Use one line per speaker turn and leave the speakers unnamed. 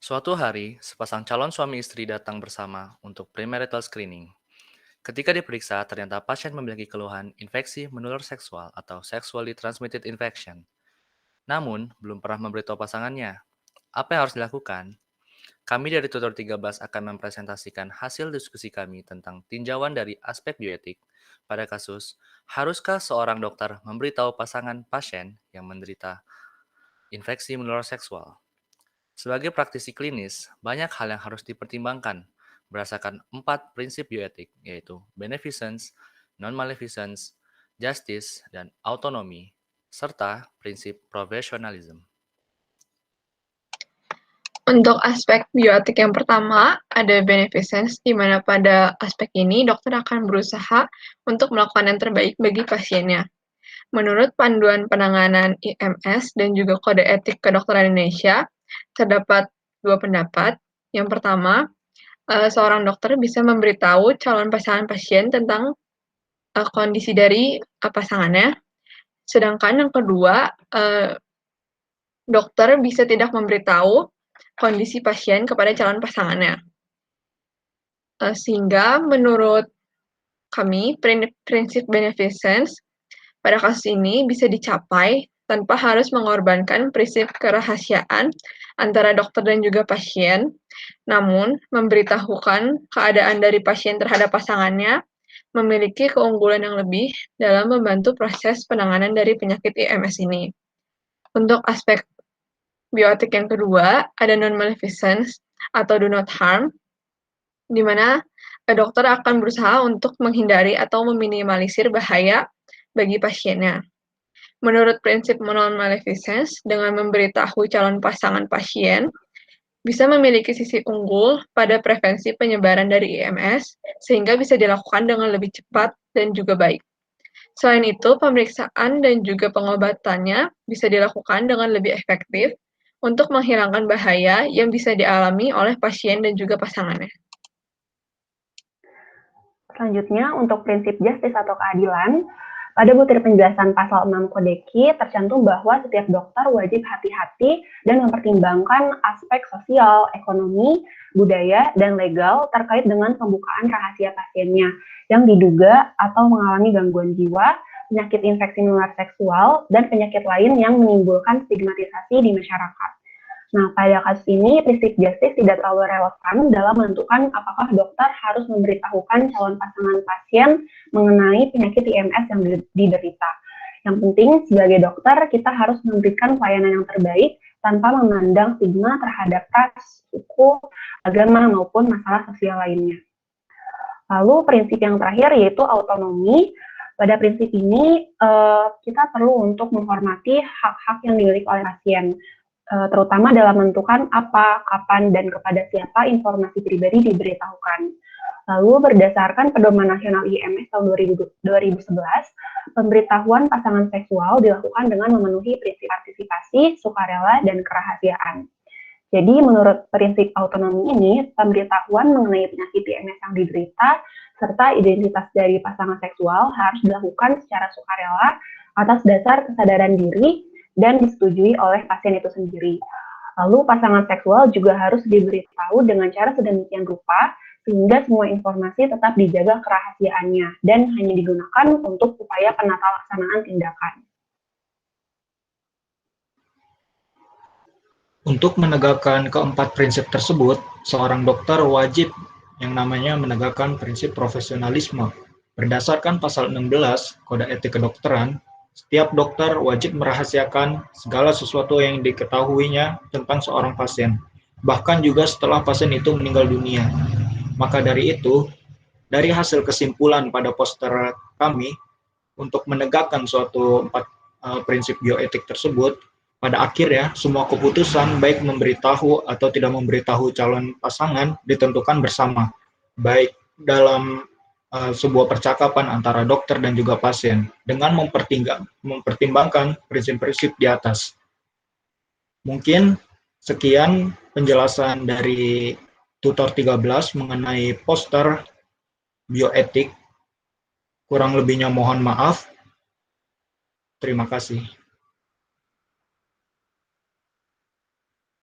Suatu hari, sepasang calon suami istri datang bersama untuk premarital screening. Ketika diperiksa, ternyata pasien memiliki keluhan infeksi menular seksual atau sexually transmitted infection. Namun, belum pernah memberitahu pasangannya. Apa yang harus dilakukan? Kami dari Tutor 13 akan mempresentasikan hasil diskusi kami tentang tinjauan dari aspek bioetik pada kasus, haruskah seorang dokter memberitahu pasangan pasien yang menderita infeksi menular seksual? Sebagai praktisi klinis, banyak hal yang harus dipertimbangkan berdasarkan 4 prinsip bioetik, yaitu beneficence, non-maleficence, justice, dan autonomi, serta prinsip profesionalism.
Untuk aspek bioetik yang pertama, ada beneficence, di mana pada aspek ini dokter akan berusaha untuk melakukan yang terbaik bagi pasiennya. Menurut panduan penanganan IMS dan juga kode etik kedokteran Indonesia, terdapat dua pendapat. Yang pertama, seorang dokter bisa memberitahu calon pasangan pasien tentang kondisi dari pasangannya. Sedangkan yang kedua, dokter bisa tidak memberitahu kondisi pasien kepada calon pasangannya. Sehingga menurut kami, prinsip beneficence pada kasus ini bisa dicapai tanpa harus mengorbankan prinsip kerahasiaan antara dokter dan juga pasien, namun memberitahukan keadaan dari pasien terhadap pasangannya memiliki keunggulan yang lebih dalam membantu proses penanganan dari penyakit IMS ini. Untuk aspek bioetik yang kedua, ada non-maleficence atau do not harm, di mana dokter akan berusaha untuk menghindari atau meminimalisir bahaya bagi pasiennya. Menurut prinsip non-maleficence, dengan memberitahu calon pasangan pasien, bisa memiliki sisi unggul pada prevensi penyebaran dari IMS, sehingga bisa dilakukan dengan lebih cepat dan juga baik. Selain itu, pemeriksaan dan juga pengobatannya bisa dilakukan dengan lebih efektif untuk menghilangkan bahaya yang bisa dialami oleh pasien dan juga pasangannya.
Selanjutnya, untuk prinsip justice atau keadilan, pada butir penjelasan pasal 6 Kodeki tercantum bahwa setiap dokter wajib hati-hati dan mempertimbangkan aspek sosial, ekonomi, budaya, dan legal terkait dengan pembukaan rahasia pasiennya yang diduga atau mengalami gangguan jiwa, penyakit infeksi menular seksual, dan penyakit lain yang menimbulkan stigmatisasi di masyarakat. Nah, pada kasus ini, prinsip justice tidak terlalu relevan dalam menentukan apakah dokter harus memberitahukan calon pasangan pasien mengenai penyakit IMS yang diderita. Yang penting, sebagai dokter, kita harus memberikan pelayanan yang terbaik tanpa memandang stigma terhadap ras, suku, agama, maupun masalah sosial lainnya. Lalu, prinsip yang terakhir yaitu autonomi. Pada prinsip ini, kita perlu untuk menghormati hak-hak yang dimiliki oleh pasien, terutama dalam menentukan apa, kapan, dan kepada siapa informasi pribadi diberitahukan. Lalu berdasarkan Pedoman Nasional IMS tahun 2011, pemberitahuan pasangan seksual dilakukan dengan memenuhi prinsip partisipasi, sukarela, dan kerahasiaan. Jadi menurut prinsip autonomi ini, pemberitahuan mengenai penyakit IMS yang diderita serta identitas dari pasangan seksual harus dilakukan secara sukarela atas dasar kesadaran diri dan disetujui oleh pasien itu sendiri. Lalu pasangan seksual juga harus diberitahu dengan cara sedemikian rupa sehingga semua informasi tetap dijaga kerahasiaannya dan hanya digunakan untuk upaya penata laksanaan tindakan.
Untuk menegakkan keempat prinsip tersebut, seorang dokter wajib yang namanya menegakkan prinsip profesionalisme. Berdasarkan pasal 16 Kode Etik Kedokteran, setiap dokter wajib merahasiakan segala sesuatu yang diketahuinya tentang seorang pasien, bahkan juga setelah pasien itu meninggal dunia. Maka dari itu, dari hasil kesimpulan pada poster kami, untuk menegakkan suatu 4 prinsip bioetik tersebut, pada akhirnya semua keputusan baik memberitahu atau tidak memberitahu calon pasangan ditentukan bersama, baik dalam sebuah percakapan antara dokter dan juga pasien dengan mempertimbangkan prinsip-prinsip di atas. Mungkin sekian penjelasan dari Tutor 13 mengenai poster bioetik. Kurang lebihnya mohon maaf. Terima kasih.